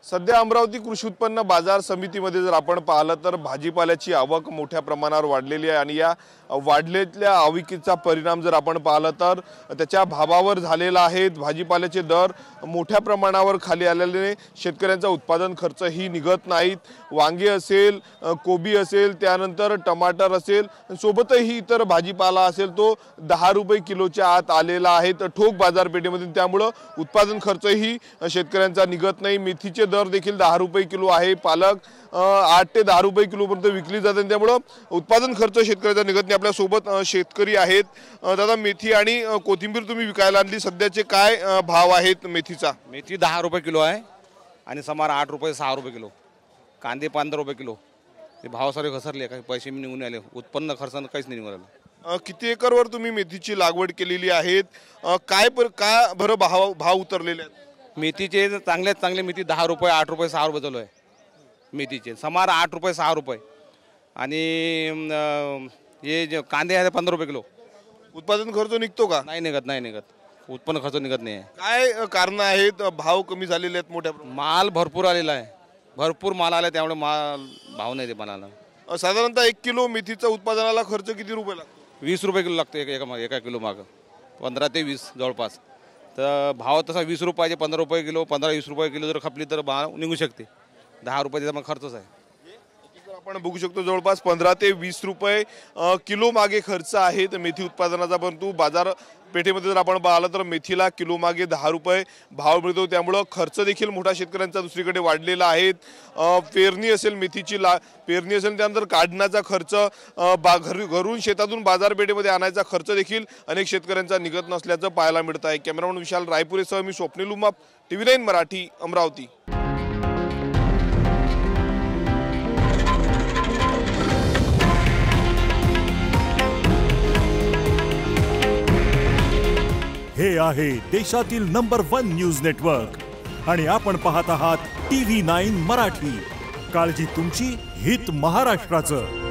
सध्या अमरावती कृषी उत्पन्न बाजार समितीमध्ये जर आपण पाहिलं तर भाजीपाल्याची आवक मोठ्या प्रमाणावर वाढलेली आहे आणि या वाढलेल्या आवकीचा परिणाम जर आपण पाहिलं तर त्याच्या भावावर झालेला आहे। भाजीपाल्याचे दर मोठ्या प्रमाणावर खाली आलेले, शेतकऱ्यांचा उत्पादन खर्च ही निघत नाहीत। वांगे असेल, कोबी असेल, त्यानंतर टमाटर असेल, सोबतही इतर भाजीपाला असेल तो 10 रुपये किलोच्या आत आलेला आहे ठोक बाजारपेठेमध्ये। त्यामुळे उत्पादन खर्चही शेतकऱ्यांचा निघत नाही। मेथीचे दर देखील 10 रुपये किलो आहे। पालक 8 ते 10 रुपये किलो पर्यंत विकली जाते, त्यामुळे उत्पादन खर्च शेतकऱ्याचा निघत नाही। आपल्या सोबत शेतकरी आहेत। दादा, मेथी आणि कोथिंबीर तुम्ही विकायला आणली, सध्याचे काय भाव आहेत मेथीचा? मेथी 10 रुपये किलो आहे आणि समार 8 रुपये 6 रुपये किलो। कांदे 15 रुपये किलो। हे भाव सारे घसरले, काही पैसे मी निघून आले, उत्पन्न खर्च काहीच नाही निघालं। किती एकरवर तुम्ही मेथीची लागवड केलेली आहे? काय बरं भाव उतरलेले आहेत? मेथीचे चांगले मेथी 10 रुपये 8 रुपये 6 रुपये चालू आहे मेथीचे, समार 8 रुपये 6 रुपये आणि हे जे कांदे आहे 15 रुपये किलो। उत्पादन खर्च निघतो का? नाही निघत, उत्पन्न खर्च निघत नाही। काय कारण आहेत? भाव कमी झालेले आहेत मोठ्या माल भरपूर आलेला आहे, भरपूर माल आला, त्यामुळे माल भाव नाही ते मालाला। साधारणतः 1 किलो मेथीचा उत्पादनाला खर्च किती रुपये लागतो? 20 रुपये किलो लागतो एका किलो मागं, 15 ते 20 जवळपास। तर भाव तसा 20 रुपयाचे 15 रुपये किलो, 15-20 रुपये किलो जर खपली तर भाव निघू शकते। 10 रुपयाचा मग खर्चच आहे। आपण बघू शकतो जवळपास 15 ते 20 रुपये किलो मागे खर्च आहे मेथी उत्पादनाचा। परंतु बाजारपेठेमध्ये जर आपण पाहिलं तर मेथीला किलो मागे 10 रुपये भाव मिळतो, त्यामुळे खर्च देखील मोठा शेतकऱ्यांचा दुसरीकडे वाढलेला आहे। पेरणी असेल, मेथीची पेरणी असेल, त्यानंतर काढण्याचा खर्च, घरून शेतातून बाजारपेठेमध्ये आणायचा खर्च देखील अनेक शेतकऱ्यांचा निघत नसल्याचं पाहायला मिळत आहे। कॅमेरामन विशाल रायपुरेसह मी स्वप्नील उमाप, TV9 मराठी, अमरावती। हे आहे देशातील नंबर 1 न्यूज नेटवर्क आणि आपण पाहत आहात TV9 मराठी। काळजी तुमची, हित महाराष्ट्राचं।